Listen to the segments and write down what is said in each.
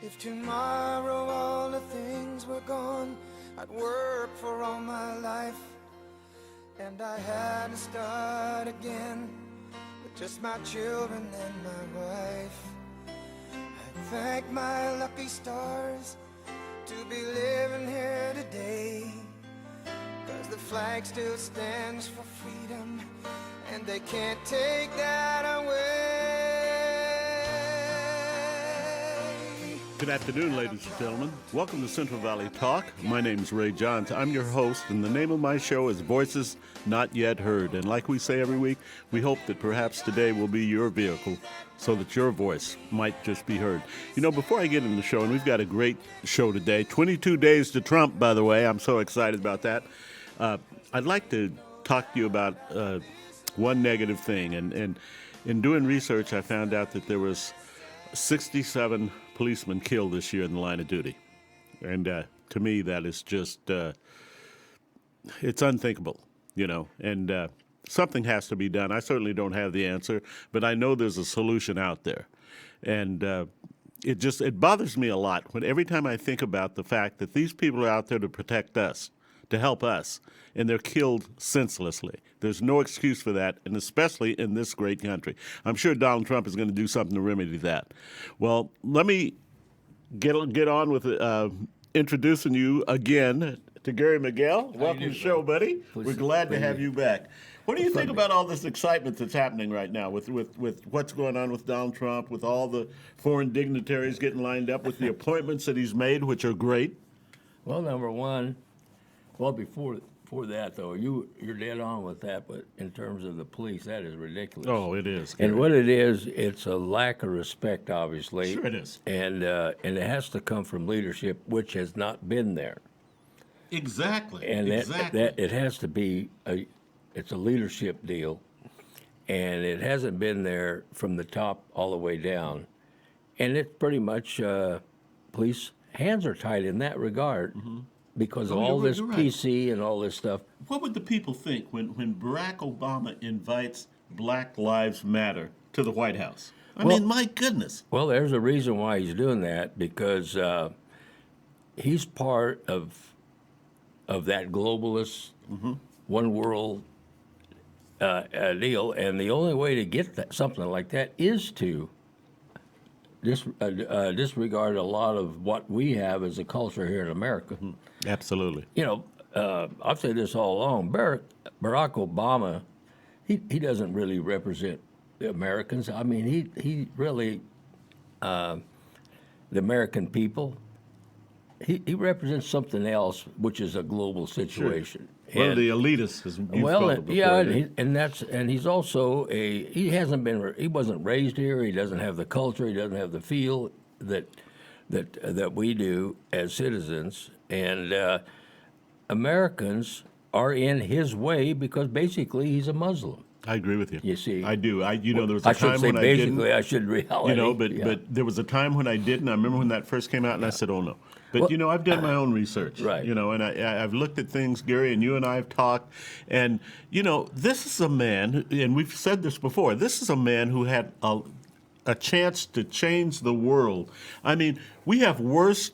If tomorrow all the things were gone, I'd work for all my life, and I had to start again with just my children and my wife. I thank my lucky stars to be living here today, 'cause the flag still stands for freedom, and they can't take that away. Good afternoon, ladies and gentlemen. Welcome to Central Valley Talk. My name is Ray Johns. I'm your host, and the name of my show is Voices Not Yet Heard. And like we say every week, we hope that perhaps today will be your vehicle so that your voice might just be heard. You know, before I get into the show, and we've got a great show today, 22 days to Trump, by the way. I'm so excited about that. I'd like to talk to you about one negative thing. And in doing research, I found out that there was 67 policemen killed this year in the line of duty. And to me, that is just, it's unthinkable, you know, and something has to be done. I certainly don't have the answer, but I know there's a solution out there. And it bothers me a lot when every time I think about the fact that these people are out there to protect us, to help us, and they're killed senselessly. There's no excuse for that, and especially in this great country. I'm sure Donald Trump is going to do something to remedy that. Well, let me get on with introducing you again to Gary Miguel. Welcome to the show, buddy. We're glad to have you back. What do you think about all this excitement that's happening right now with what's going on with Donald Trump, with all the foreign dignitaries getting lined up, with the appointments that he's made, which are great? Well, number one, before that, though, you're dead on with that, but in terms of the police, that is ridiculous. Oh, it is. And what it is, it's a lack of respect, obviously. Sure it is. And it has to come from leadership, which has not been there. Exactly. And that it has to be it's a leadership deal, and it hasn't been there from the top all the way down. And it's pretty much police hands are tied in that regard. Mm-hmm. Because of all this PC and all this stuff. What would the people think when Barack Obama invites Black Lives Matter to the White House? I mean, my goodness. Well, there's a reason why he's doing that, because he's part of that globalist, one world deal, and the only way to get something like that is to disregard a lot of what we have as a culture here in America. Absolutely. You know, I've said this all along. Barack Obama, he doesn't really represent the Americans. I mean, he really, the American people, he represents something else, which is a global situation. Sure. Well, the elitists, as you've called it before. And he's also he wasn't raised here. He doesn't have the culture. He doesn't have the feel that we do as citizens. And Americans are in his way because basically he's a Muslim. I agree with you. You see, I do. There was a time when I didn't. Basically, I should reality. You know, but there was a time when I didn't. I remember when that first came out, and I said, "Oh no." But you know, I've done my own research. Right. You know, and I've looked at things, Gary, and you and I have talked, and you know, this is a man, and we've said this before. This is a man who had a chance to change the world. I mean, we have worse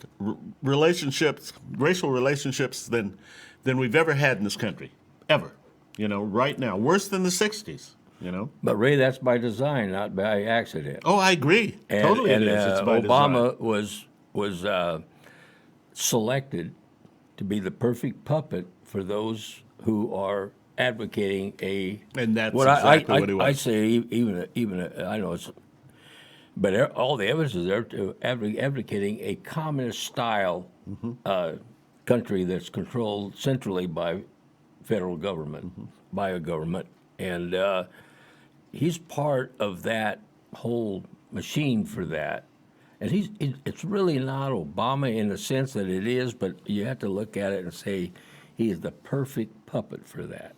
relationships, racial relationships than we've ever had in this country, ever. You know, right now, worse than the '60s. You know, but Ray, that's by design, not by accident. Oh, I agree. Totally, it is. It's by Obama design. was selected to be the perfect puppet for those who are advocating and that's exactly what he was. I say even I know it's, but all the evidence is there to advocating a communist style country that's controlled centrally by federal government, by a government, and he's part of that whole machine for that. And it's really not Obama in the sense that it is, but you have to look at it and say he is the perfect puppet for that.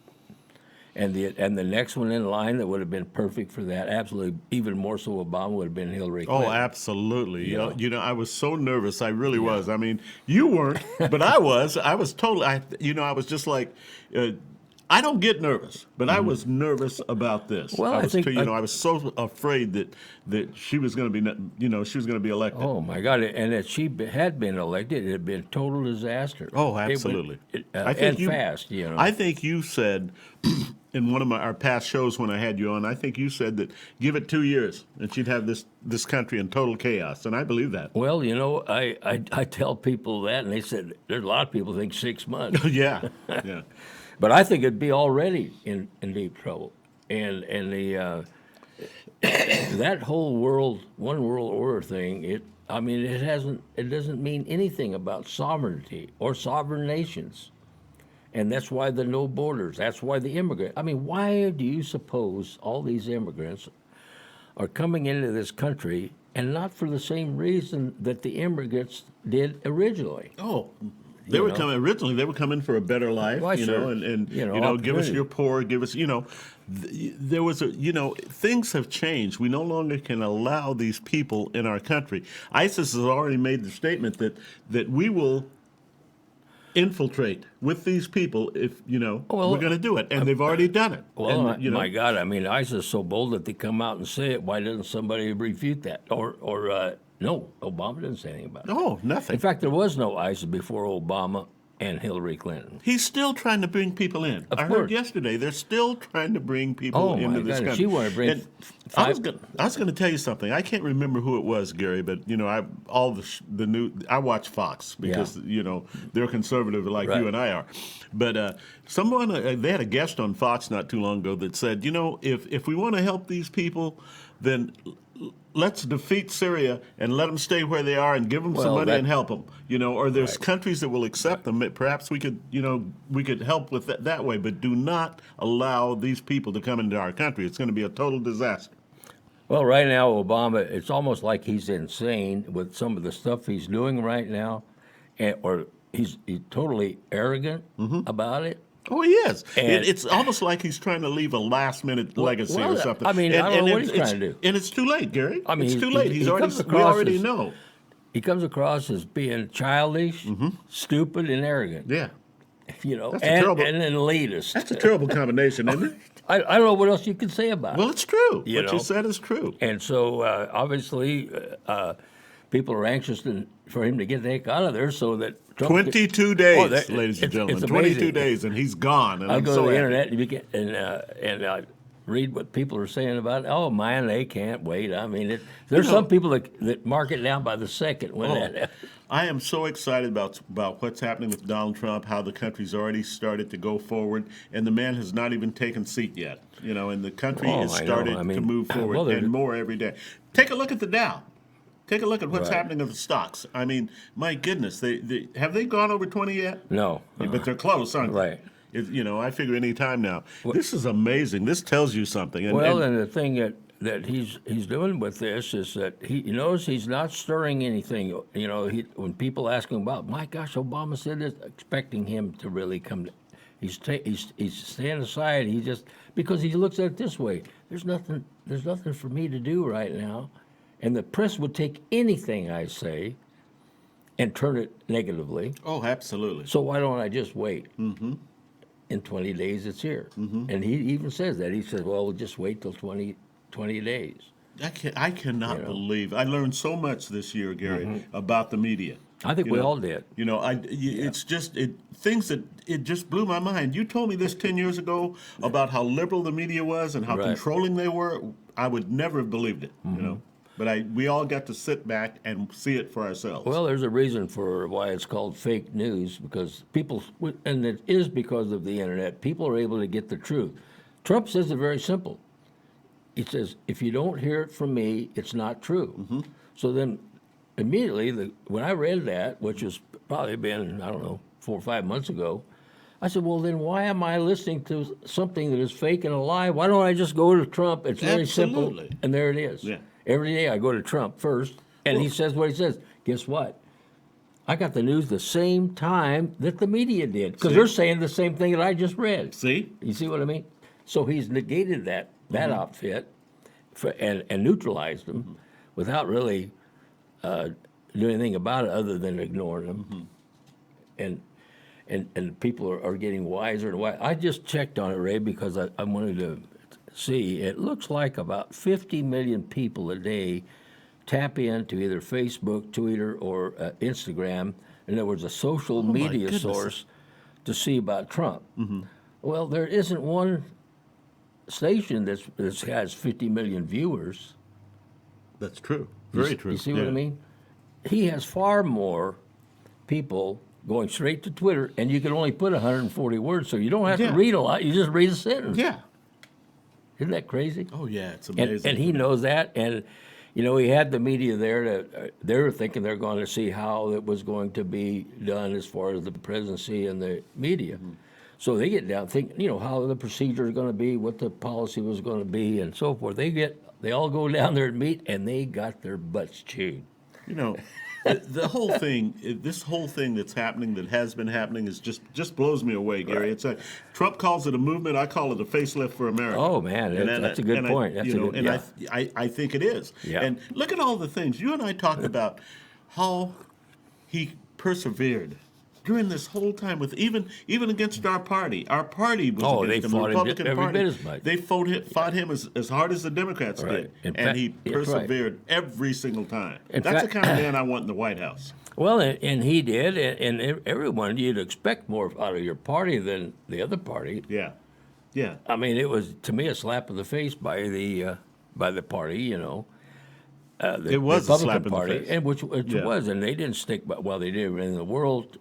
And the next one in line that would have been perfect for that, absolutely, even more so Obama, would have been Hillary Clinton. Oh, absolutely. You know, I was so nervous. I really was. I mean, you weren't, but I was. I was totally. I was just like, I don't get nervous, but I was nervous about this. Well, I think I was so afraid that she was going to be, she was going to be elected. Oh my God! And if she had been elected, it had been a total disaster. Oh, absolutely. Fast. I think you said in one of our past shows when I had you on, I think you said that give it 2 years and she'd have this country in total chaos, and I believe that. Well, I tell people that, and they said there's a lot of people think 6 months. Yeah. But I think it'd be already in deep trouble, and the that whole one world order thing. It doesn't mean anything about sovereignty or sovereign nations, and that's why the no borders. That's why the immigrant. I mean, why do you suppose all these immigrants are coming into this country, and not for the same reason that the immigrants did originally? Oh. They were coming for a better life, Why, and give us your poor, give us, there was things have changed. We no longer can allow these people in our country. ISIS has already made the statement that we will infiltrate with these people if, we're going to do it, and they've already done it. Well, and, my God, I mean, ISIS is so bold that they come out and say it. Why doesn't somebody refute that? No, Obama didn't say anything about it. No, nothing. In fact, there was no ISIS before Obama and Hillary Clinton. He's still trying to bring people in. I heard yesterday they're still trying to bring people into this country. She wanted to bring I was going to tell you something. I can't remember who it was, Gary, but I watch Fox because they're conservative like you and I are. But they had a guest on Fox not too long ago that said, if we want to help these people, then let's defeat Syria and let them stay where they are and give them some money and help them. Or there's countries that will accept them. Perhaps we could help with that way, but do not allow these people to come into our country. It's going to be a total disaster. Well, right now, Obama, it's almost like he's insane with some of the stuff he's doing right now, or he's totally arrogant about it. Oh, he is. It's almost like he's trying to leave a last-minute legacy or something. I mean, I don't know what he's trying to do. And it's too late, Gary. I mean, it's too late. We already know. He comes across as being childish, stupid, and arrogant. Yeah. And then elitist. That's a terrible combination, isn't it? I don't know what else you can say about it. Well, it's true. What you said is true. And so, obviously, people are anxious for him to get the heck out of there so that Trump 22 days, ladies and gentlemen. It's 22 days, and he's gone. And I go to the internet and read what people are saying about it. Oh, man, they can't wait. I mean, there's some people that mark it down by the second when that happens. I am so excited about what's happening with Donald Trump, how the country's already started to go forward, and the man has not even taken seat yet. And the country has started to move forward and more every day. Take a look at the Dow. Take a look at what's happening with the stocks. I mean, my goodness, have they gone over 20 yet? No. But they're close, aren't they? Right. I figure any time now. This is amazing. This tells you something. And the thing that he's doing with this is that he knows he's not stirring anything. When people ask him about, my gosh, Obama said this, expecting him to really come. He's staying aside. Because he looks at it this way. There's nothing for me to do right now. And the press would take anything I say and turn it negatively. Oh, absolutely. So why don't I just wait? Mm-hmm. In 20 days, it's here. Mm-hmm. And he even says that. He says, well, we'll just wait till 20 days. I cannot believe. I learned so much this year, Gary, about the media. I think we all did. It's just things that it just blew my mind. You told me this 10 years ago about how liberal the media was and how controlling they were. I would never have believed it, But we all got to sit back and see it for ourselves. Well, there's a reason for why it's called fake news, because and it is because of the internet, people are able to get the truth. Trump says it very simple. He says, if you don't hear it from me, it's not true. Mm-hmm. So then immediately, when I read that, which has probably been, 4 or 5 months ago, I said, well, then why am I listening to something that is fake and a lie? Why don't I just go to Trump? It's very simple. And there it is. Yeah. Every day I go to Trump first, and he says what he says. Guess what? I got the news the same time that the media did, because they're saying the same thing that I just read. See? You see what I mean? So he's negated that outfit and neutralized them without really doing anything about it other than ignoring them. and people are getting wiser and wiser. I just checked on it, Ray, because I wanted to see. It looks like about 50 million people a day tap into either Facebook, Twitter, or Instagram. In other words, a social my media goodness. source to see about Trump. Well, there isn't one station that has 50 million viewers. That's true. You Very see- true. You see what I mean? He has far more people going straight to Twitter, and you can only put 140 words, so you don't have Yeah. to read a lot. You just read a sentence. Yeah. Isn't that crazy? Oh, yeah. It's And, amazing. and he knows that. And, you know, he had the media there to, they were thinking they're going to see how it was going to be done as far as the presidency and the media. So they get down, think, you know, how the procedure is going to be, what the policy was going to be, and so forth. They all go down there and meet, and they got their butts chewed. You know, the whole thing, this whole thing that's happening, that has been happening, is just blows me away, Gary. Right. It's like Trump calls it a movement. I call it a facelift for America. Oh, man, that's a good point. That's you a know, good- and yeah. I think it is. Yeah. And look at all the things you and I talked about, how he persevered during this whole time with even against our party. Our party was Oh, against they him. fought The him Republican every Party. bit as much. They fought him as hard as the Democrats Right. In did, and fact- he yeah, right. persevered every single time. In That's fact- the kind of man I want in the White House. Well, and he did, and everyone, you'd expect more out of your party than the other party. Yeah, yeah. I mean, it was, to me, a slap in the face by the party, you know. The It was a Republican slap in the Party, face. and which Yeah. was, and they didn't stick by, well, they did in the world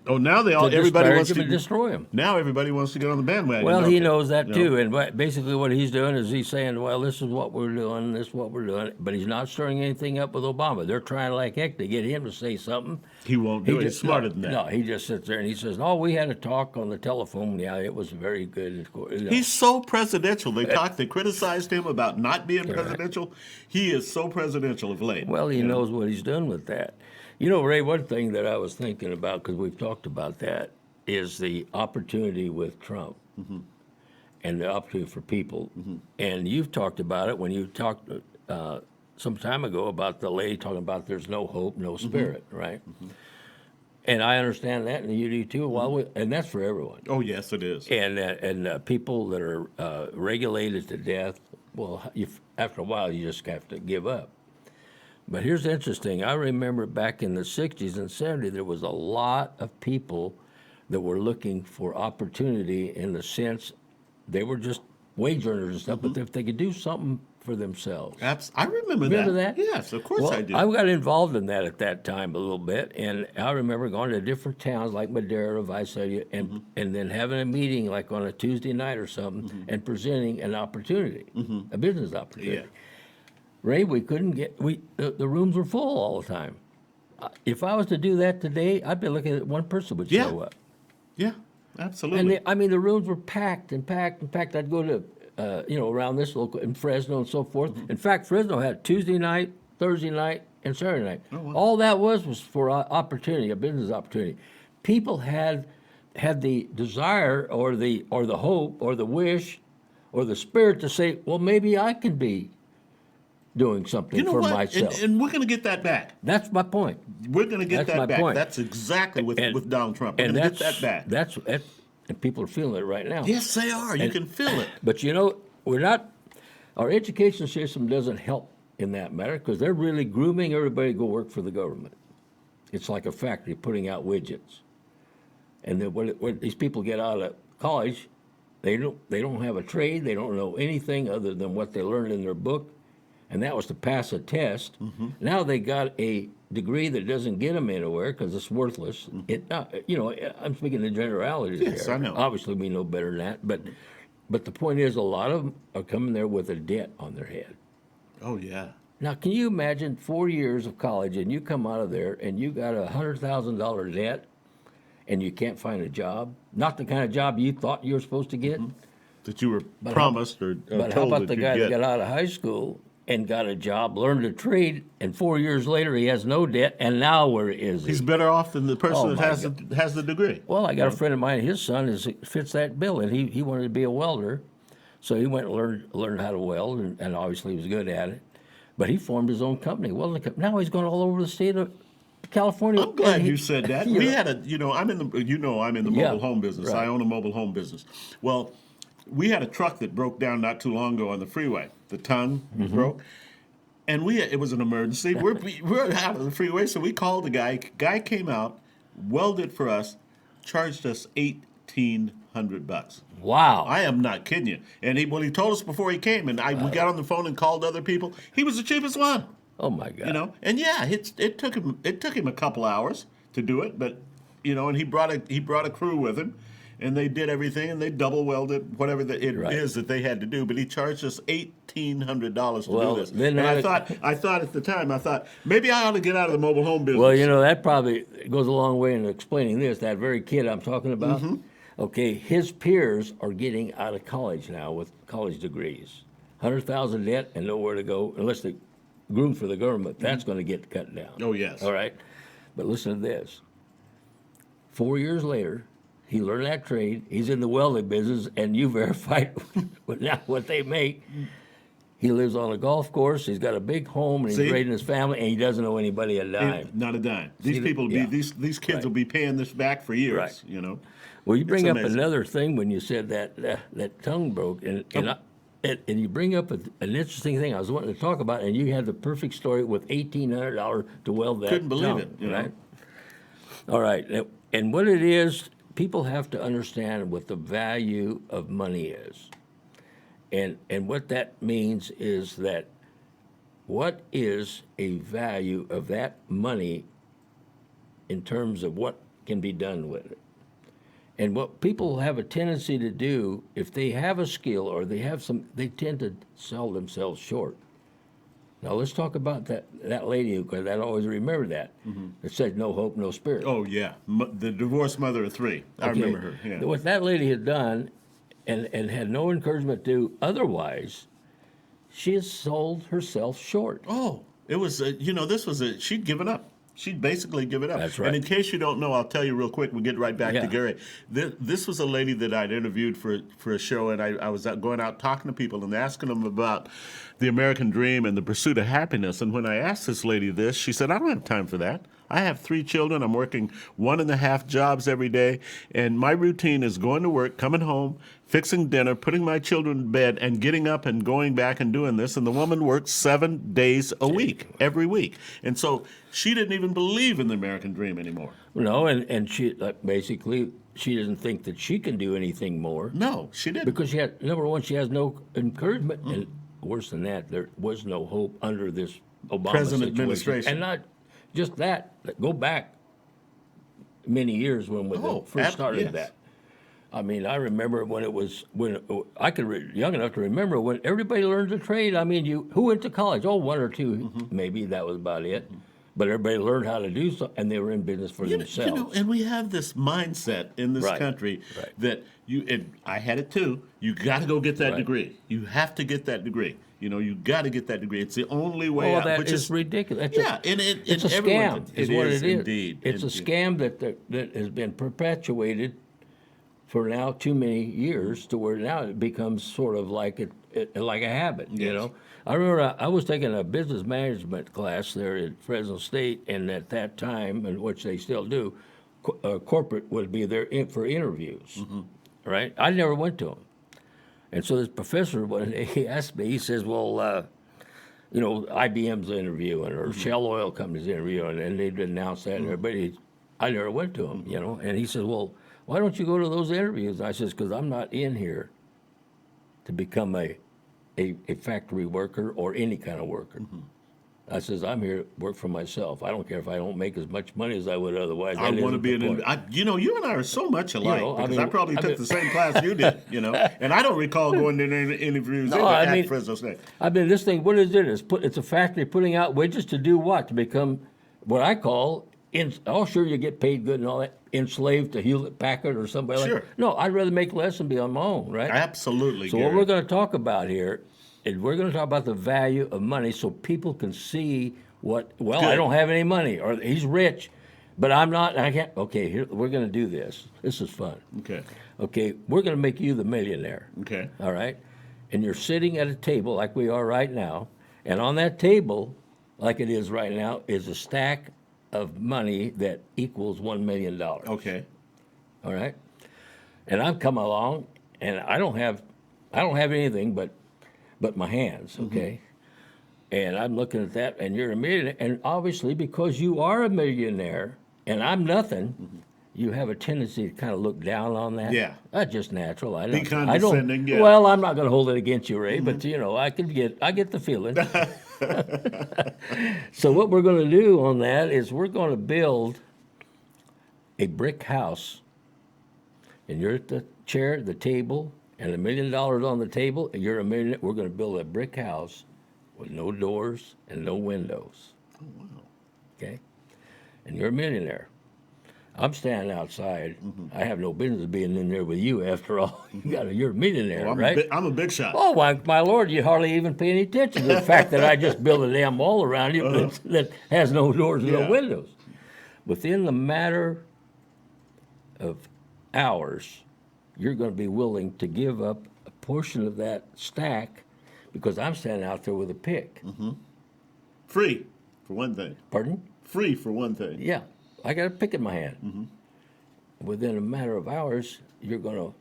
Oh, now to everybody disparage wants him to and destroy him. Now everybody wants to get on the bandwagon. Well, don't he they? knows that You too, know? and basically what he's doing is he's saying, well, this is what we're doing, this is what we're doing, but he's not stirring anything up with Obama. They're trying like heck to get him to say something. He won't do it. He's just- smarter no, than that. No, he just sits there and he says, "No, we had a talk on the telephone. Yeah, it was very good." You know. He's so presidential. They criticized him about not being presidential. He is so presidential of late. Well, he you know? knows what he's doing with that. You know, Ray, one thing that I was thinking about, because we've talked about that, is the opportunity with Trump and the opportunity for people. And you've talked about it when you talked some time ago about the lady talking about there's no hope, no spirit, right? And I understand that, and you do too. Well, and that's for everyone. Oh, yes, it is. And people that are regulated to death, well, after a while, you just have to give up. But here's interesting. I remember back in the 60s and 70s, there was a lot of people that were looking for opportunity in the sense they were just wage earners and stuff, but if they could do something for themselves. I remember Remember that? Yes, of course Well, I do. I got involved in that at that time a little bit, and I remember going to different towns like Madera, Visalia, and then having a meeting like on a Tuesday night or something, and presenting an opportunity, a business opportunity. Yeah. Ray, we couldn't get the rooms were full all the time. If I was to do that today, I'd be looking at one person would Yeah. show up, Yeah, absolutely. and the rooms were packed and packed and packed. I'd go to around this local in Fresno and so forth. In fact, Fresno had Tuesday night, Thursday night, and Saturday night. All that was for opportunity, a business opportunity. People had the desire or the hope or the wish or the spirit to say, well, maybe I can be doing something you know for what? myself. And we're going to get that back. That's my point. We're going to get That's my that back. point. That's exactly with Donald Trump. We're And going to that's get that back. And people are feeling it right now. Yes, they are. You can feel it. But our education system doesn't help in that matter because they're really grooming everybody to go work for the government. It's like a factory putting out widgets. And then when these people get out of college, they don't have a trade. They don't know anything other than what they learned in their book, and that was to pass a test. Now they got a degree that doesn't get them anywhere because it's worthless. I'm speaking in generalities Yes, here. I know. Obviously, we know better than that, but the point is, a lot of them are coming there with a debt on their head. Oh, yeah. Now, can you imagine 4 years of college and you come out of there and you got $100,000 debt and you can't find a job? Not the kind of job you thought you were supposed to get. That you were But promised or But how told about that the you'd guy get. that got out of high school and got a job, learned a trade, and 4 years later he has no debt, and now where is he? He's better off than the person Oh, that my has the degree. Well, I got a friend of mine, his son fits that bill, and he wanted to be a welder. So he went and learned how to weld, and obviously he was good at it. But he formed his own company. Well, now he's going all over the state of California. I'm glad and you said that. you We know, had a, I'm in the Yeah, mobile home business. I right. own a mobile home business. Well, we had a truck that broke down not too long ago on the freeway. The tongue Mm-hmm. broke, and it was an emergency. We're out of the freeway, so we called the guy. Guy came out, welded for us, charged us $1,800. Wow. I am not kidding you. And he told us before he came, and we got on the phone and called other people. He was the cheapest one. Oh my God. And yeah, it took him a couple hours to do it, but and he brought a crew with him, and they did everything, and they double welded whatever it is that they had to do. But he charged us $1,800 to Well, do this. then And I that- thought at the time, maybe I ought to get out of the mobile home business. Well, that probably goes a long way in explaining this. That very kid I'm talking about, Mm-hmm. okay, his peers are getting out of college now with college degrees. 100,000 debt and nowhere to go unless they groom for the government. That's going to get cut down. Oh, yes. All right. But listen to this. 4 years later, he learned that trade. He's in the welding business, and you verified now what they make. He lives on a golf course. He's got a big home, and he's See? raising his family, and he doesn't owe anybody a dime. Not a dime. These See, people will yeah. be these kids Right. will be paying this back for years. Right. Well, you bring It's up amazing. another thing when you said that tongue broke, and you bring up an interesting thing I was wanting to talk about, and you had the perfect story with $1,800 to weld that. Couldn't believe tongue, it, right? All right, and what it is, people have to understand what the value of money is, and what that means is that what is a value of that money in terms of what can be done with it. And what people have a tendency to do, if they have a skill or they tend to sell themselves short. Now let's talk about that lady, because I always remember that. It said no hope, no spirit. Oh yeah, the divorced mother of three. I Okay. remember her. Yeah. What that lady had done and had no encouragement to do otherwise, she has sold herself short. Oh, it was she'd given up. She'd basically given up. That's right. And in case you don't know, I'll tell you real quick. We'll get right back Yeah. to Gary. This was a lady that I'd interviewed for a show, and I was going out talking to people and asking them about the American dream and the pursuit of happiness. And when I asked this lady this, she said, "I don't have time for that. I have 3 children. I'm working 1.5 jobs every day, and my routine is going to work, coming home, fixing dinner, putting my children to bed, and getting up and going back and doing this." And the woman works 7 days a week, every week. And so she didn't even believe in the American dream anymore. No, and she basically she doesn't think that she can do anything more. No, she didn't. Because number one, she has no encouragement, and worse than that, there was no hope under this Obama Present situation. administration. And not just that. Go back many years when we first started yes. that. I mean, I remember when I could young enough to remember when everybody learned to trade. I mean, who went to college? Oh, 1 or 2, maybe that was about it. But everybody learned how to do so, and they were in business for themselves. And we have this mindset in this Right, country right. that I had it too. You got to go get that Right. degree. You have to get that degree. You got to get that degree. It's the only way out. That Which is ridiculous. It's a everyone scam. Is what it is. Indeed. It's a scam that has been perpetuated for now too many years to where now it becomes sort of like a habit. You Yes. know, I remember I was taking a business management class there at Fresno State, and at that time, and which they still do, corporate would be there for interviews. Right? I never went to them. And so this professor, when he asked me, he says, well, IBM's interviewing or Shell Oil Company's interviewing, and they'd announce that, and everybody, I never went to them, And he said, well, why don't you go to those interviews? I says, because I'm not in here to become a factory worker or any kind of worker. I says, I'm here to work for myself. I don't care if I don't make as much money as I would otherwise. I want to be an. You and I are so much alike because I probably took the same class you did. And I don't recall going to any interviews at Fresno State. I mean, this thing, what is it? It's a factory putting out wages to do what? To become what I call, sure, you get paid good and all that, enslaved to Hewlett Packard or somebody like Sure. that. No, I'd rather make less and be on my own, right? Absolutely. So Gary. what we're going to talk about here is we're going to talk about the value of money so people can see I Good. don't have any money, or he's rich, but I'm not, and I can't. Okay, here, we're going to do this. This is fun. Okay, we're going to make you the millionaire. Okay. All right? And you're sitting at a table like we are right now, and on that table, like it is right now, is a stack of money that equals $1 million. Okay. All right, and I'm coming along, and I don't have anything but my hands. Okay, and I'm looking at that, and you're a millionaire, and obviously because you are a millionaire, and I'm nothing. You have a tendency to kind of look down on that. Yeah. That's just natural. I don't. condescending, yeah. Well, I'm not going to hold it against you, Ray, but I get the feeling. So what we're going to do on that is we're going to build a brick house, and you're at the chair, the table, and $1 million on the table, and you're a millionaire. We're going to build a brick house with no doors and no windows. Oh, wow. Okay, and you're a millionaire. I'm standing outside. I have no business being in there with you. After all, you're a millionaire, Well, right? I'm a big shot. Oh, my Lord, you hardly even pay any attention to the fact that I just built a damn wall around you that has no doors and Yeah. no windows. Within the matter of hours, you're going to be willing to give up a portion of that stack because I'm standing out there with a pick. Free, for one thing. Pardon? Free, for one thing. Yeah, I got a pick in my hand. Within a matter of hours, you're going to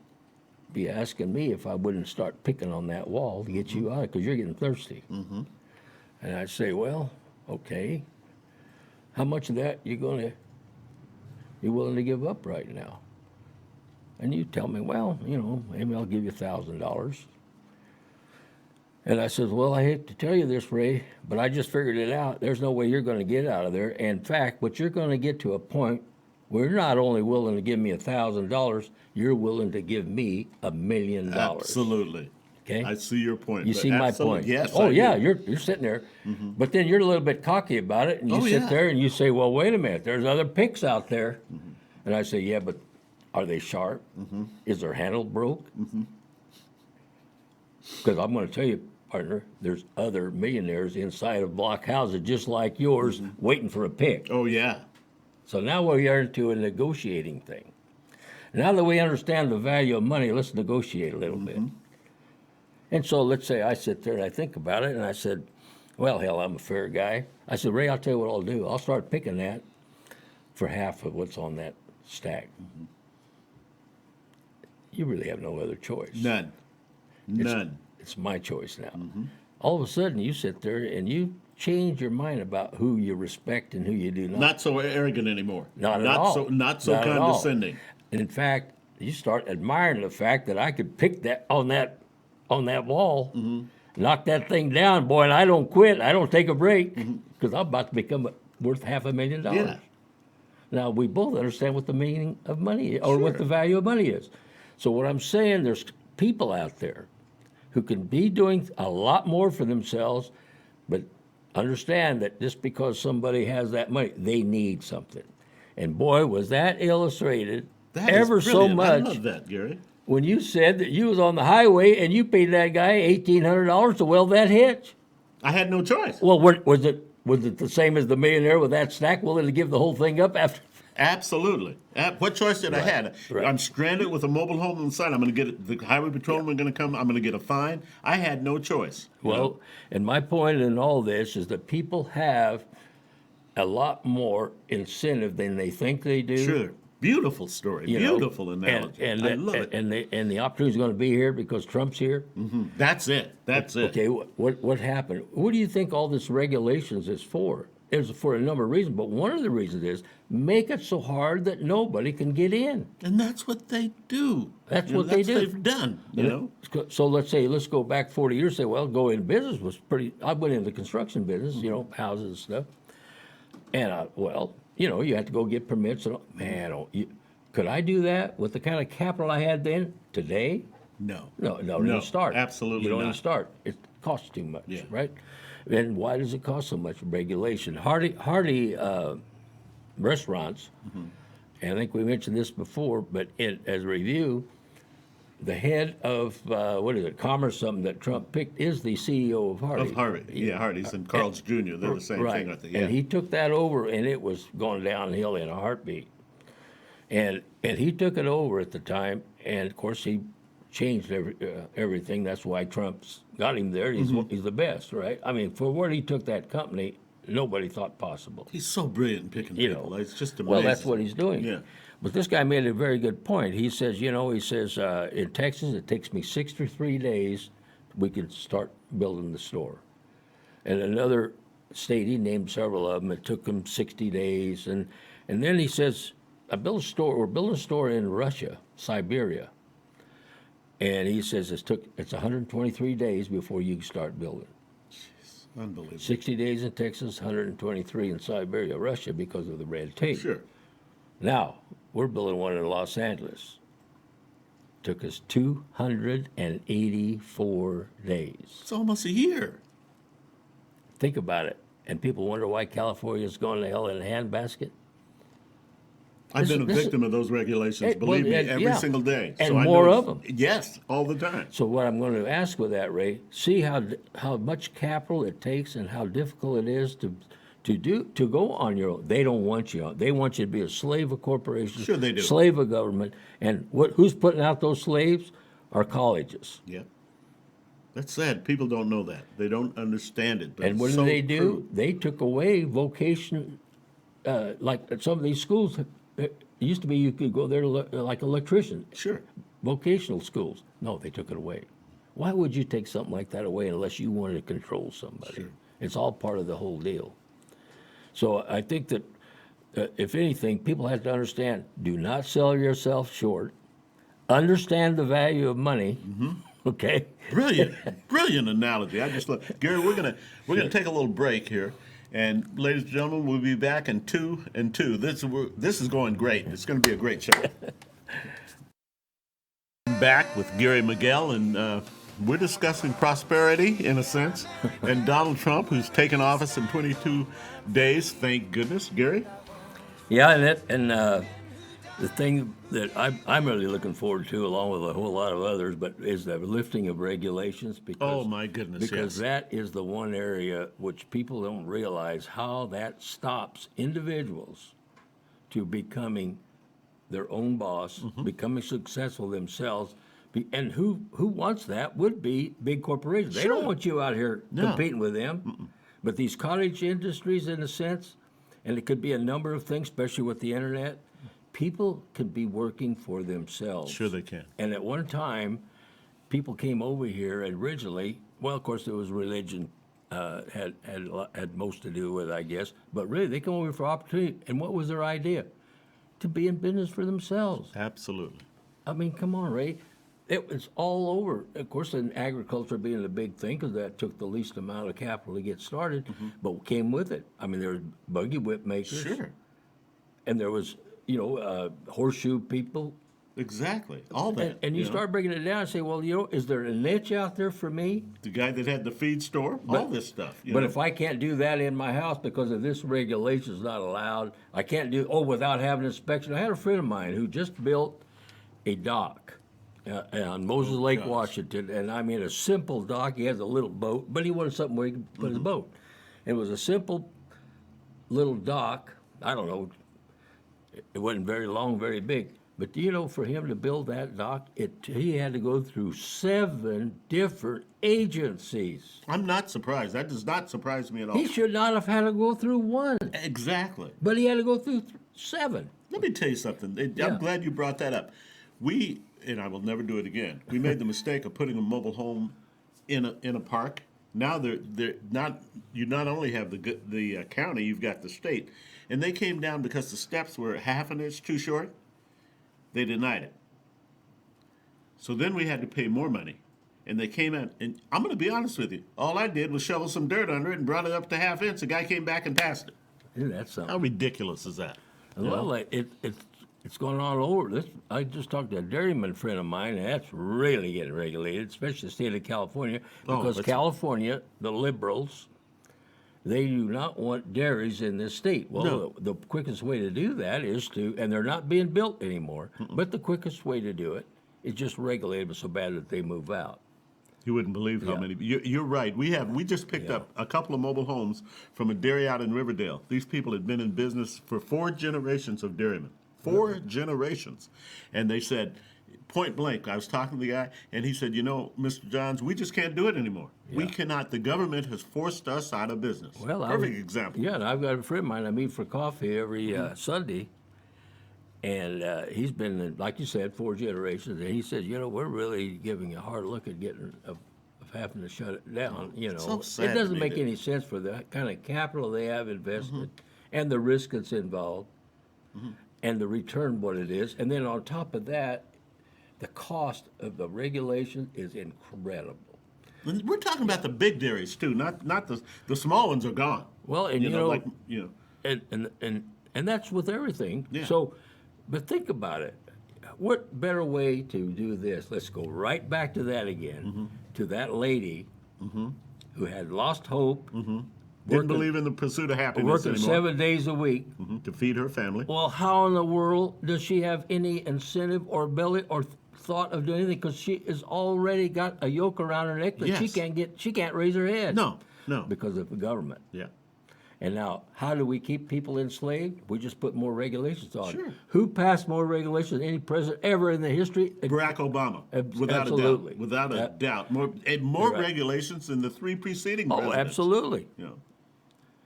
be asking me if I wouldn't start picking on that wall to get you out because you're getting thirsty. And I'd say, well, okay, how much of that you're willing to give up right now? And you tell me, well, maybe I'll give you $1,000. And I says, well, I hate to tell you this, Ray, but I just figured it out. There's no way you're going to get out of there. In fact, but you're going to get to a point where you're not only willing to give me $1,000, you're willing to give me $1 million. Absolutely. Okay? I see your point. You but see my absolutely, point? Yes. Oh, I yeah, do. you're sitting there. But then you're a little bit cocky about it, and you Oh, sit yeah. there and you say, well, wait a minute, there's other picks out there. And I say, yeah, but are they sharp? Is their handle broke? Because I'm going to tell you, partner, there's other millionaires inside of block houses just like yours waiting for a pick. Oh, yeah. So now we are into a negotiating thing. Now that we understand the value of money, let's negotiate a little bit. And so let's say I sit there and I think about it, and I said, well, hell, I'm a fair guy. I said, Ray, I'll tell you what I'll do. I'll start picking that for half of what's on that stack. You really have no other choice. None. None. It's my choice now. All of a sudden, you sit there and you change your mind about who you respect and who you do not. Not so arrogant anymore. Not at all. Not so Not at all. condescending. In fact, you start admiring the fact that I could pick that on that wall, knock that thing down, boy, and I don't quit. I don't take a break because I'm about to become worth $500,000. Yeah. Now we both understand what the meaning of money is, or what Sure. the value of money is. So what I'm saying, there's people out there who can be doing a lot more for themselves, but understand that just because somebody has that money, they need something. And boy, was that illustrated That is ever so brilliant. I much love that, Gary. when you said that you was on the highway and you paid that guy $1,800 to weld that hitch. I had no choice. Well, was it the same as the millionaire with that stack willing to give the whole thing up after? Absolutely. What choice did I have? right. I'm stranded with a mobile home on the side. I'm going to get the highway patrolman going to come. I'm going to get a fine. I had no choice. Well, and my point in all this is that people have a lot more incentive than they think they do. Sure. Beautiful story. you know, Beautiful analogy. And I love it. And the opportunity is going to be here because Trump's here. That's it. That's it. Okay, what happened? What do you think all this regulations is for? It's for a number of reasons, but one of the reasons is make it so hard that nobody can get in. And that's what they do. That's You know, what they do. They've done. You know. So let's go back 40 years. Say, well, go into business was pretty. I went into the construction business, houses and stuff. And you had to go get permits. And could I do that with the kind of capital I had then? Today, No. no, don't start. absolutely you don't even not. start. It costs too much, Yeah. right? And why does it cost so much? Regulation. Hardy restaurants. And I think we mentioned this before, but as a review, the head of Commerce, something that Trump picked, is the CEO of Hardy. Of Harvey. Yeah, Hardee's and Carl's Jr. They're the same right. thing, aren't they? Yeah. And he took that over, and it was going downhill in a heartbeat. And he took it over at the time, and of course he changed everything. That's why Trump's got him there. He's the best, right? I mean, for where he took that company, nobody thought possible. He's so brilliant in picking You people. know, It's just amazing. well, that's what he's doing. Yeah. But this guy made a very good point. He says, in Texas, it takes me 63 days, we could start building the store. And another state, he named several of them, it took him 60 days. And then he says, we're building a store in Russia, Siberia. And he says it's 123 days before you can start building. Unbelievable. 60 days in Texas, 123 in Siberia, Russia, because of the red tape. Sure. Now, we're building one in Los Angeles. Took us 284 days. It's almost a year. Think about it. And people wonder why California's going to hell in a handbasket. I've been a this- victim of those regulations, believe me, every yeah. single day. And I more know of them. Yes, all the time. So what I'm going to ask with that, Ray, see how much capital it takes and how difficult it is to go on your own. They don't want you on. They want you to be a slave of corporations. Sure they do. Slave of government. And who's putting out those slaves? Our colleges. Yeah. That's sad. People don't know that. They don't understand it. But And what it's did so they do? true. They took away vocation, like at some of these schools. It used to be you could go there like electrician. Sure. Vocational schools. No, they took it away. Why would you take something like that away unless you wanted to control somebody? Sure. It's all part of the whole deal. So I think that, if anything, people have to understand, do not sell yourself short. Understand the value of money, okay? Brilliant, brilliant analogy. I just love Gary. We're gonna take a little break here, and ladies and gentlemen, we'll be back in 2 and 2. This is going great. It's going to be a great show. Back with Gary Miguel, and we're discussing prosperity in a sense, and Donald Trump, who's taken office in 22 days. Thank goodness, Gary. Yeah, the thing that I'm really looking forward to, along with a whole lot of others, but is the lifting of regulations. Because, Oh my goodness, Because yes. that is the one area which people don't realize how that stops individuals to becoming their own boss, Mm-hmm. becoming successful themselves. And who wants that would be big corporations. They don't Sure. want you out here No. competing with them. But these cottage industries, in a sense, and it could be a number of things, especially with the internet, people could be working for themselves. Sure they can. And at one time, people came over here originally. Well, of course, there was religion had most to do with, I guess. But really, they come over for opportunity. And what was their idea? To be in business for themselves. Absolutely. I mean, come on, Ray. It was all over. Of course, in agriculture being the big thing, because that took the least amount of capital to get started, but what came with it? I mean, there was buggy whip makers. Sure. And there was, horseshoe people. Exactly. All that. And you know. start breaking it down and say, well, is there a niche out there for me? The guy that had the feed store, all this stuff. But if I can't do that in my house because of this regulation is not allowed, I can't do, without having inspection. I had a friend of mine who just built a dock on Moses Lake, gosh. Washington. And I mean, a simple dock. He has a little boat, but he wanted something where he could put his boat. It was a simple little dock. I don't know. It wasn't very long, very big. But for him to build that dock, he had to go through 7 different agencies. I'm not surprised. That does not surprise me at all. He should not have had to go through 1, Exactly. but he had to go through 7. Let me tell you something. Yeah. I'm glad you brought that up. And I will never do it again. We made the mistake of putting a mobile home in a park. Now they're not. You not only have the county, you've got the state, and they came down because the steps were half an inch too short. They denied it. So then we had to pay more money, and they came out. And I'm going to be honest with you. All I did was shovel some dirt under it and brought it up to half inch. The guy came back and passed it. Isn't that something? How ridiculous is that? Well, it's going all over. This I just talked to a dairyman friend of mine, and that's really getting regulated, especially the state of California, because it's- California, the liberals, they do not want dairies in this state. Well, No. the quickest way to do that is and they're not being built anymore, but the quickest way to do it is just regulate them so bad that they move out. You wouldn't believe how Yeah. many. You're right. We just picked up a couple of mobile homes from a dairy out in Riverdale. These people had been in business for 4 generations of dairymen. 4 generations. And they said, point blank, I was talking to the guy, and he said, Mr. Johns, we just can't do it anymore. We cannot. The government has forced us out of business. Well, Perfect example. Yeah, and I've got a friend of mine I meet for coffee every Sunday, and he's been, like you said, 4 generations, and he says, we're really giving a hard look at getting of having to shut it down. So sad It doesn't to make me any sense for the kind of capital they have invested and the risk that's involved and the return what it is. And then on top of that, the cost of the regulation is incredible. We're talking about the big dairies too, not the small ones are gone. Well, and like. And that's with everything. Yeah. So, but think about it. What better way to do this? Let's go right back to that again, to that lady who had lost hope, Didn't believe in the pursuit of happiness working anymore. 7 days a week. To feed her family. Well, how in the world does she have any incentive or ability or thought of doing anything? Because she has already got a yoke around her neck that Yes. she can't raise her head. No. Because of the government. Yeah. And now, how do we keep people enslaved? We just put more regulations on. Sure. Who passed more regulations than any president ever in the history? Barack Obama, without absolutely. a doubt, without a doubt, more Right. regulations than the 3 preceding Oh, presidents. absolutely. You know,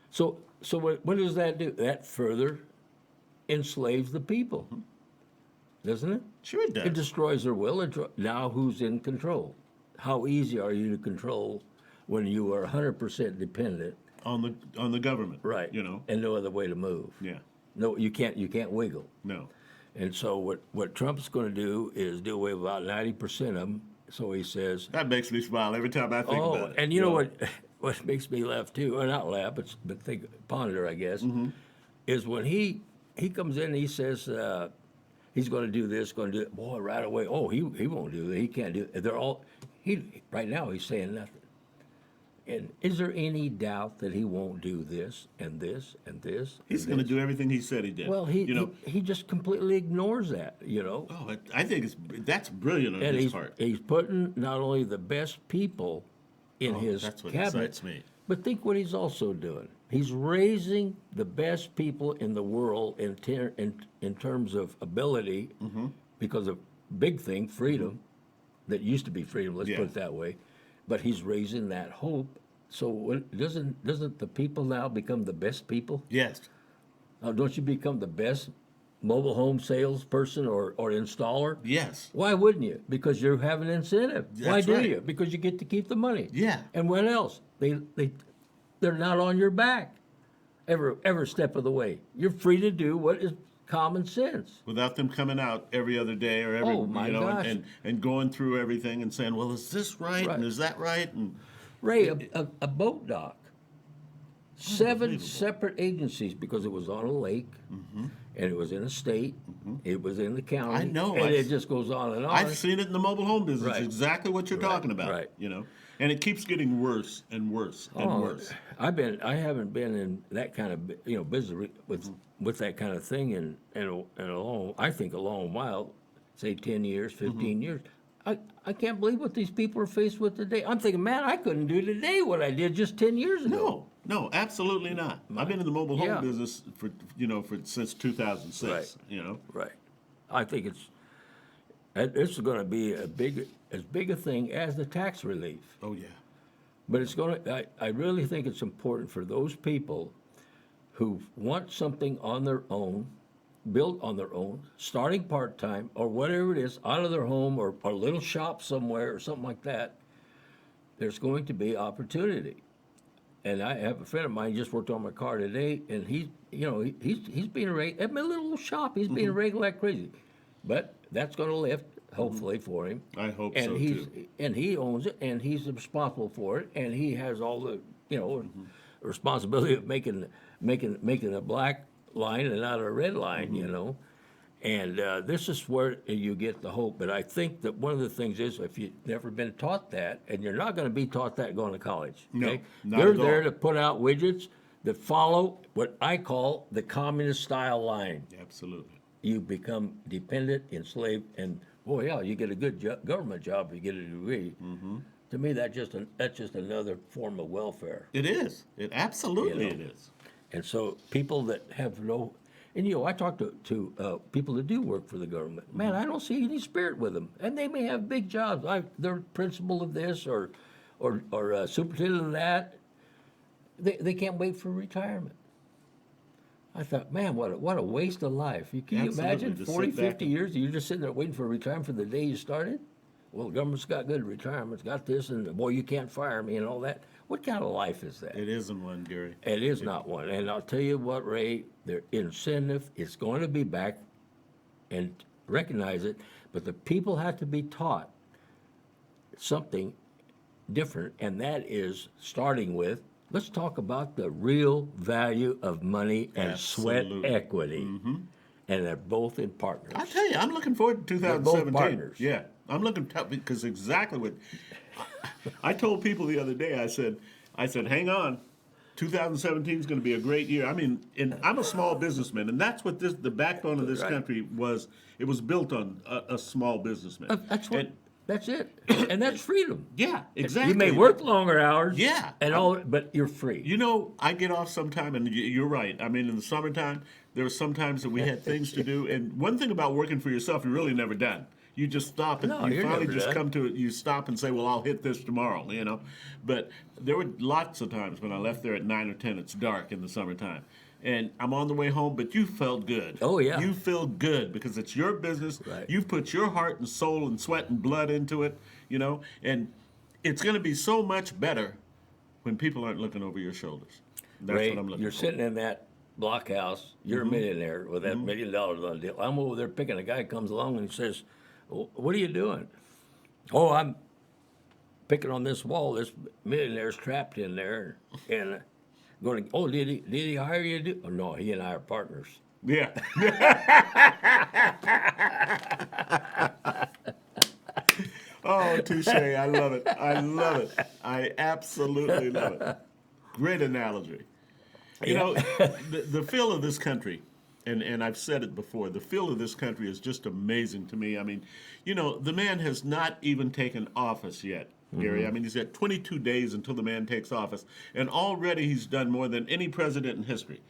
So what does that do? That further enslaves the people, doesn't it? sure it does. It destroys their will. Now who's in control? How easy are you to control when you are 100% dependent? on the government, Right. You know, And no other way to move. yeah, No, you can't wiggle. no, And so what Trump's going to do is do away with about 90% of them. So he says, that makes me smile every time I think about it. and you know what makes me laugh too, or not laugh, but ponder, I guess, is when he comes in and he says he's going to do this, going to do it. Boy, right away, he won't do it. He can't do it. They're all right now. He's saying nothing. And is there any doubt that he won't do this and this and this? He's going to do everything he said he did. Well, he just completely ignores that, Oh, I think that's brilliant on And his part. he's putting not only the best people in his That's what cabinet, excites me. but think what he's also doing. He's raising the best people in the world in terms of ability, because of big thing, freedom, that used to be freedom. Let's Yeah. put it that way. But he's raising that hope. So doesn't the people now become the best people? Yes, Don't you become the best mobile home salesperson or installer? yes, Why wouldn't you? Because you have an incentive. Why That's do right. you? Because you get to keep the money. Yeah. And what else? They're not on your back every step of the way. You're free to do what is common sense. without them coming out every other day or every, Oh, my gosh. and going through everything and saying, well, is this right? Right. And is that right? And Ray, a boat dock, 7 separate agencies, because it was on a lake, and it was in a state, it was in the county. I know, And I've- it just goes on and on. I've seen it in the mobile home business. Right. Exactly what you're talking about. right. And it keeps getting worse and worse and worse. I haven't been in that kind of business with that kind of thing in a long while, say 10 years, 15 years. I can't believe what these people are faced with today. I'm thinking, man, I couldn't do today what I did just 10 years ago. No, absolutely not. I've been in the mobile home Yeah. business for since 2006. Right. Right. I think this is going to be as big a thing as the tax relief. Oh yeah. But I really think it's important for those people who want something on their own, built on their own, starting part-time or whatever it is, out of their home or a little shop somewhere or something like that. There's going to be opportunity. And I have a friend of mine just worked on my car today, and he's being raised at my little shop. He's being raised like crazy, but that's going to lift hopefully for him. I hope and so he's too. and he owns it, and he's responsible for it, and he has all the responsibility of making a black line and not a red line. And this is where you get the hope. But I think that one of the things is, if you've never been taught that, and you're not going to be taught that going to college. No, Okay? not They're at there all. to put out widgets that follow what I call the communist style line. Absolutely. You become dependent, enslaved, and boy, yeah, you get a good government job if you get a degree. To me, that's just another form of welfare. It is. It absolutely You know. it is. And so people that have no, And I talk to people that do work for the government. Man, I don't see any spirit with them, and they may have big jobs. They're principal of this or superintendent of that. They can't wait for retirement. I thought, man, what a waste of life. Can you Absolutely, imagine just 40, sit back 50 years, you're just sitting there waiting for retirement for the day you started? Well, the government's got good retirements, got this, and boy, you can't fire me and all that. What kind of life is that? It isn't one, Gary. It is not one. And I'll tell you what, Ray, their incentive is going to be back, and recognize it, but the people have to be taught something different, and that is starting with, let's talk about the real value of money and sweat Absolutely. equity. And they're both in partners. I tell you, I'm looking forward to They're both 2017. partners. Yeah, I'm looking because exactly what I told people the other day. I said, hang on, 2017 is going to be a great year. I mean, and I'm a small businessman, and that's what the backbone of this Right. country was. It was built on a small businessman. That's it. And that's freedom. Yeah, exactly. You may work longer hours. Yeah. But you're free. You know, I get off sometime, and you're right. I mean, in the summertime, there were some times that we had things to do. And one thing about working for yourself, you're really never done. You just stop and No, you you're finally never just done. come to it. You stop and say, well, I'll hit this tomorrow, you know. But there were lots of times when I left there at 9 or 10, it's dark in the summertime. And I'm on the way home, but you felt good. Oh, yeah. You feel good because it's your business. Right. You've put your heart and soul and sweat and blood into it, you know. And it's going to be so much better when people aren't looking over your shoulders. That's Ray, what I'm looking you're for. sitting in that blockhouse. You're a millionaire with that $1 million on the deal. I'm over there picking. A guy comes along and he says, "What are you doing?" "Oh, I'm picking on this wall. This millionaire's trapped in there, and going to." "Oh, did he hire you to do?" "Oh, no, he and I are partners." Yeah. Oh, touche. I love it. I love it. I absolutely love it. Great analogy. You know, the feel of this country, and I've said it before, the feel of this country is just amazing to me. I mean, you know, the man has not even taken office yet, Gary. I mean, he's got 22 days until the man takes office, and already he's done more than any president in history.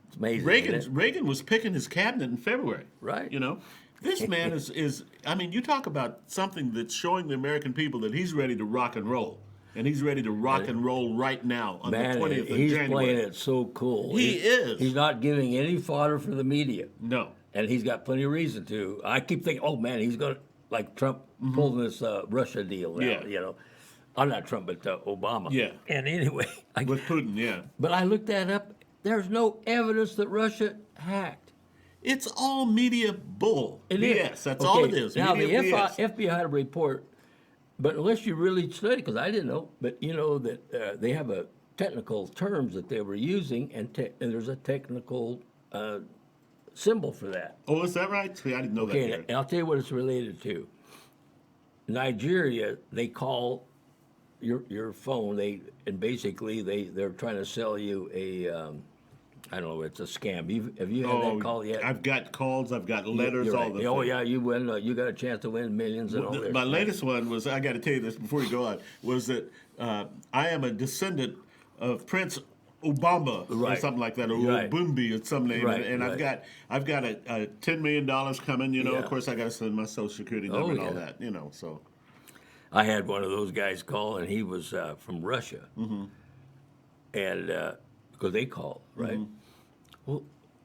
It's amazing. isn't it? Reagan was picking his cabinet in February. Right. You know, this man is. I mean, you talk about something that's showing the American people that he's ready to rock and roll, and he's ready to rock and roll right now on Man, the 20th of he's January. playing it so cool. He is. He's not giving any fodder for the media. No. And he's got plenty of reason to. I keep thinking, oh man, he's going to, like Trump pulling this Russia deal now, Yeah. you know. I'm not Trump, but Obama. Yeah. And anyway, With Putin, yeah. but I looked that up. There's no evidence that Russia hacked. It's all media bull. It BS. is. That's all it Okay, is. Now, Media the BS. FBI had a report, but unless you really study, because I didn't know, but you know that they have a technical terms that they were using, and there's a technical symbol for that. Oh, is that right? See, I didn't know that. Okay, Gary. and I'll tell you what it's related to. Nigeria, they call your phone. They're trying to sell you a. I don't know. It's a scam. Have you had that call yet? I've got calls. I've got letters. You're all right. the Oh things. yeah, you win. You got a chance to win millions and all that. My latest one was, I got to tell you this before you go on, was that I am a descendant of Prince Obama or Right. something like that, or Right. Obumbi, it's some name, Right, and right. I've got a $10 million coming. You know, Yeah. of course, I got to send my Social Security number Oh, and all yeah. that. You know, so I had one of those guys call, and he was from Russia, and because they call, right?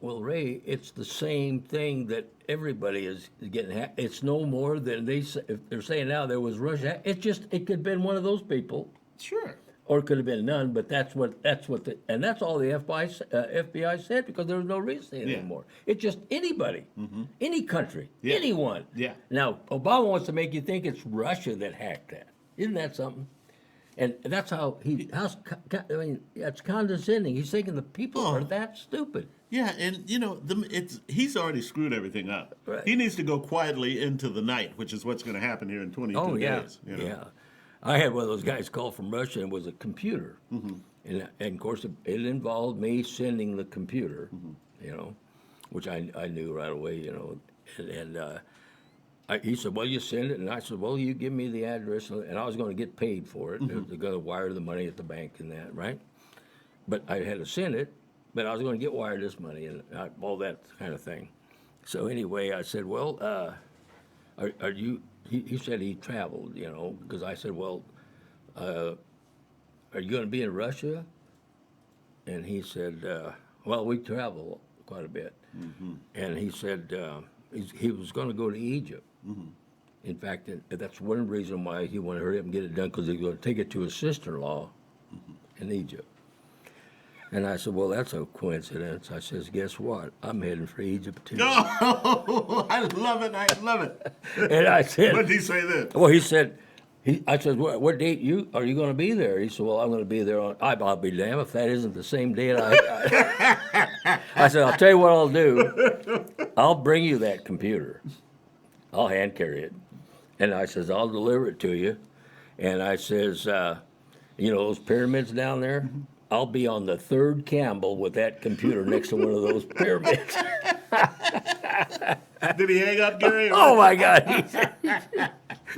Well, Ray, it's the same thing that everybody is getting. It's no more than if they're saying now there was Russia. It could have been one of those people, sure. or it could have been none. But that's what and that's all the FBI said, because there was no reason Yeah. anymore. It's just anybody, any country, Yeah. anyone. Yeah. Now Obama wants to make you think it's Russia that hacked that. Isn't that something? And that's how I mean, it's condescending. He's thinking the people are that stupid. Yeah, and you know, he's already screwed everything up. Right. He needs to go quietly into the night, which is what's going to happen here in 22 Oh yeah, days. You know? yeah. I had one of those guys call from Russia, and it was a computer, and of course it involved me sending the computer, you know, which I knew right away, you know, and he said, well, you send it, and I said, well, you give me the address, and I was going to get paid for it. They're going to wire the money at the bank and that, right? But I had to send it, but I was going to get wired this money and all that kind of thing. So anyway, I said, well, are you? He said he traveled, you know, because I said, well, are you going to be in Russia? And he said, well, we travel quite a bit. And he said he was going to go to Egypt. In fact, that's one reason why he wanted to hurry up and get it done, because he was going to take it to his sister-in-law in Egypt. And I said, well, that's a coincidence. I says, guess what? I'm heading for Egypt, too. Oh, I love it. I love it. And I said, What did he say then? well, he said, I said, what date are you going to be there? He said, well, I'm going to be there I'll be damned if that isn't the same date. I said, I'll tell you what I'll do. I'll bring you that computer. I'll hand carry it. And I says, I'll deliver it to you. And I says, you know those pyramids down there? I'll be on the third Campbell with that computer next to one of those pyramids. Did he hang up, Gary? Oh, my God.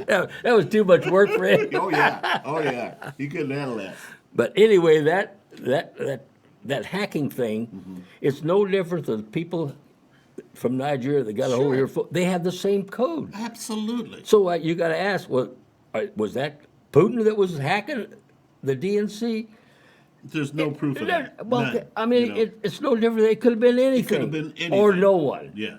That was too much work for him. Oh, yeah. Oh, yeah. He couldn't handle that. But anyway, that hacking thing, it's no different than people from Nigeria that got a hold of your phone. They have the same code. Absolutely. So you got to ask, well, was that Putin that was hacking the DNC? There's no proof of that. Well, None, I mean, you know. it's no different. It could have been anything. have been Or anything. no one. Yeah.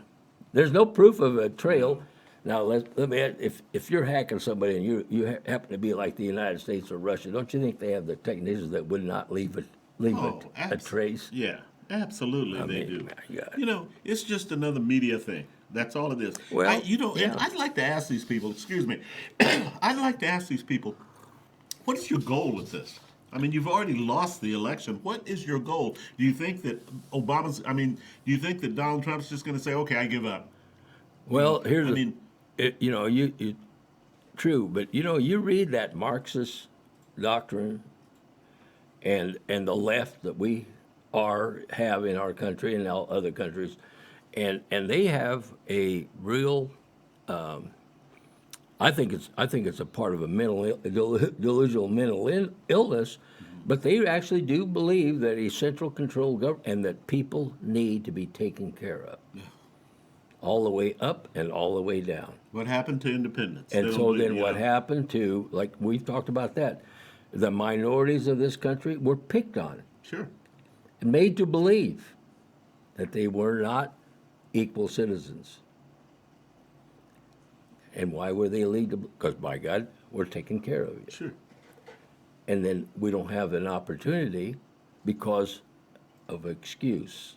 There's no proof of a trail. Now, let me add, if you're hacking somebody and you happen to be like the United States or Russia, don't you think they have the technicians that would not leave a trace? Yeah, absolutely they mean, do. my God. You know, it's just another media thing. That's all it is. Well, and I'd like to ask these people, excuse me, I'd like to ask these people, what is your goal with this? I mean, you've already lost the election. What is your goal? Do you think that do you think that Donald Trump's just going to say, okay, I give up? Well, true, but you read that Marxist doctrine and the left that we have in our country and now other countries, and they have a real. I think it's a part of a delusional mental illness, but they actually do believe that a central control government and that people need to be taken care of. Yeah. All the way up and all the way down. What happened to independence? And so then what happened to, like we've talked about that, the minorities of this country were picked on. Sure. And made to believe that they were not equal citizens. And why were they illegal? Because, by God, we're taking care of you. Sure. And then we don't have an opportunity because of excuse.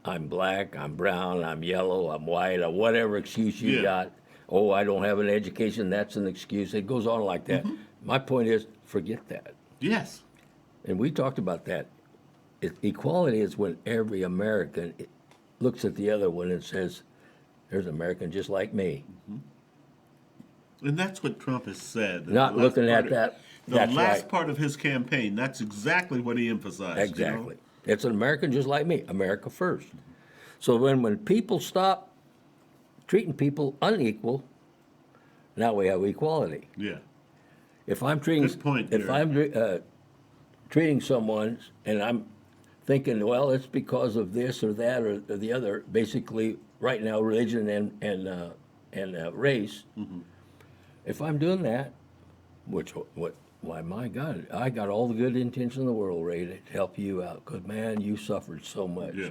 I'm black, I'm brown, I'm yellow, I'm white, or whatever excuse you got. Oh, I don't have an education, that's an excuse. It goes on like that. My point is, forget that. Yes. And we talked about that. Equality is when every American looks at the other one and says, there's an American just like me. And that's what Trump has said. Not looking at that. The last part of his campaign, that's exactly what he emphasized. Exactly. You know? It's an American just like me, America first. So when people stop treating people unequal, now we have equality. Yeah. If I'm treating Good point, treating someone and I'm thinking, well, it's because of this or that or the other, basically right now religion and race. If I'm doing that, why, my God, I got all the good intention in the world, Ray, to help you out. Because, man, you suffered so much. Yeah.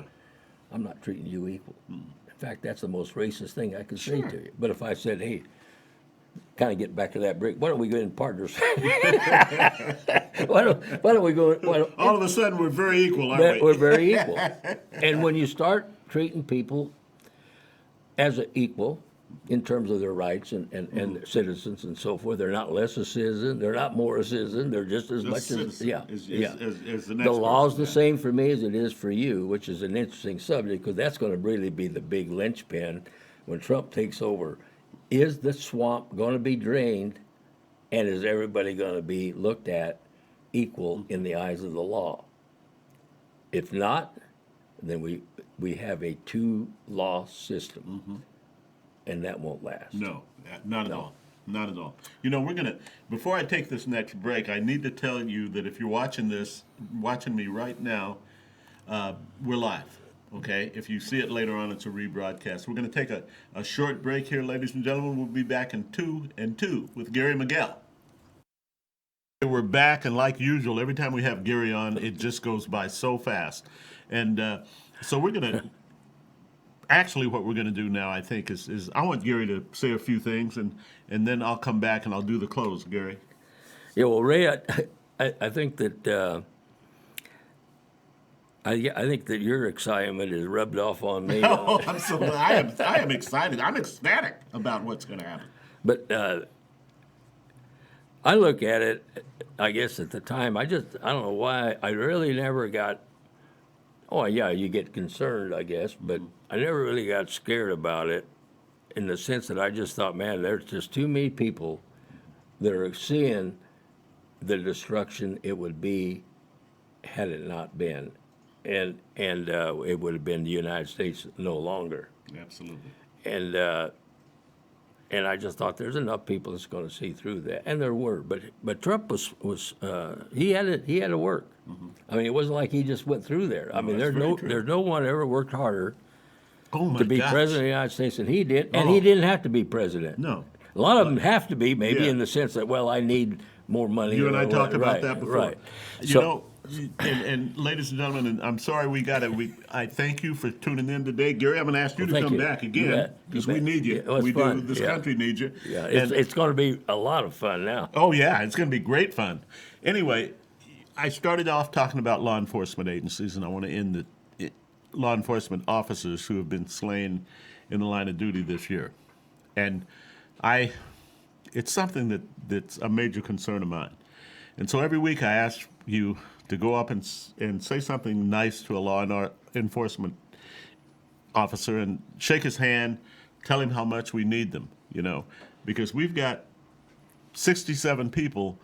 I'm not treating you equal. In fact, that's the most racist thing I could say to you. But if I said, hey, kind of get back to that break, why don't we go in partners? why don't we go? All of a sudden, we're very equal, aren't we? We're very equal. And when you start treating people as an equal, in terms of their rights and citizens and so forth. They're not less a citizen. They're not more a citizen. They're just as much as the next the law's the person, same for me as it is for you, which is an interesting subject because that's going to really be the big linchpin when Trump takes over. Is the swamp going to be drained, and is everybody going to be looked at equal in the eyes of the law? If not, then we have a two-law system. And that won't last. No, not at all. Not at all. You know, before I take this next break, I need to tell you that if you're watching me right now, we're live. Okay, if you see it later on, it's a rebroadcast. We're going to take a short break here, ladies and gentlemen. We'll be back in 2 and 2 with Gary Miguel. We're back, and like usual, every time we have Gary on, it just goes by so fast. And so we're going to, actually what we're going to do now, I think, is I want Gary to say a few things, and then I'll come back and I'll do the close, Gary. Yeah, well, Ray, I think that I think that your excitement is rubbed off on me. Oh, absolutely. I am excited. I'm ecstatic about what's going to happen. But I look at it, I guess at the time, I don't know why, I really never got, oh yeah, you get concerned, I guess, but I never really got scared about it in the sense that I just thought, man, there's just too many people that are seeing the destruction it would be had it not been. And it would have been the United States no longer. Absolutely. And I just thought there's enough people that's going to see through that, and there were. But Trump was he had to work. Mm-hmm. I mean, it wasn't like he just went through there. I mean, there's no one ever worked harder to be president of the United States than he did, and he didn't have to be president. No, a lot of them have to be, maybe in the sense that, well, I need more money. You and I talked about that before. Right. You know. And ladies and gentlemen, and I'm sorry I thank you for tuning in today. Gary, I'm going to ask you to come back again because we need you. Yeah, we fun. do. This country needs you. Yeah, it's going to be a lot of fun now. Oh, yeah, it's going to be great fun. Anyway, I started off talking about law enforcement agencies, and I want to end the law enforcement officers who have been slain in the line of duty this year. And it's something that's a major concern of mine. And so every week I ask you to go up and say something nice to a law enforcement officer and shake his hand, tell him how much we need them, because we've got 67 people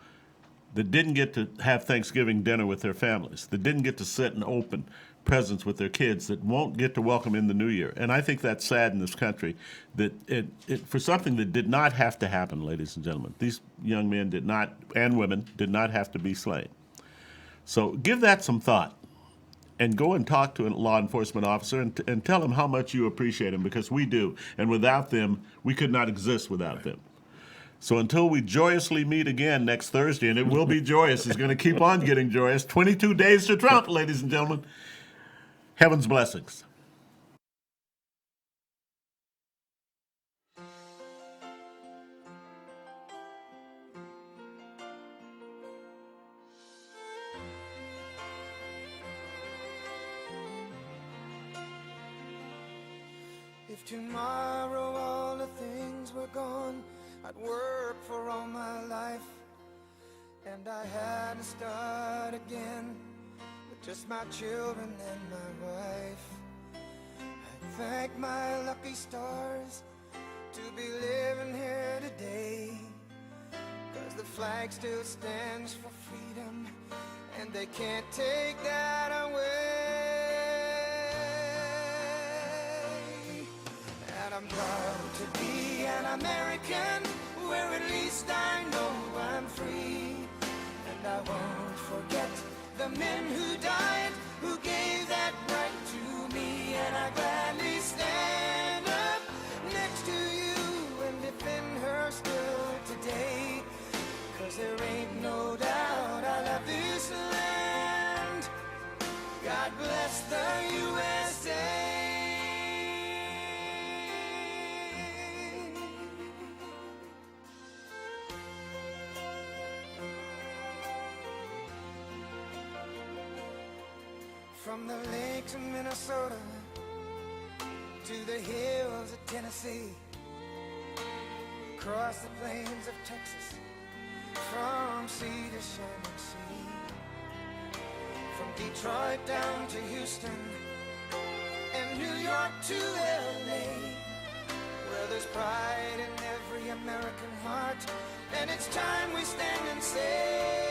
that didn't get to have Thanksgiving dinner with their families, that didn't get to sit and open presents with their kids, that won't get to welcome in the new year. And I think that's sad in this country, that for something that did not have to happen, ladies and gentlemen. These young men did not, and women, did not have to be slain. So give that some thought and go and talk to a law enforcement officer and tell them how much you appreciate them, because we do. And without them, we could not exist without them. So until we joyously meet again next Thursday, and it will be joyous, it's going to keep on getting joyous, 22 days to Trump, ladies and gentlemen. Heaven's blessings. If tomorrow all the things were gone, I'd work for all my life, and I had to start again with just my children and my wife. I thank my lucky stars to be living here today, 'cause the flag still stands for freedom, and they can't take that away. And I'm proud to be an American, where at least I know I'm free. And I won't forget the men who died, who gave that right to me. And I gladly stand up next to you and defend her still today, 'cause there ain't no doubt I love this land. God bless the USA. From the lakes of Minnesota to the hills of Tennessee, across the plains of Texas, from sea to shining sea, from Detroit down to Houston and New York to LA, where there's pride in every American heart, and it's time we stand and say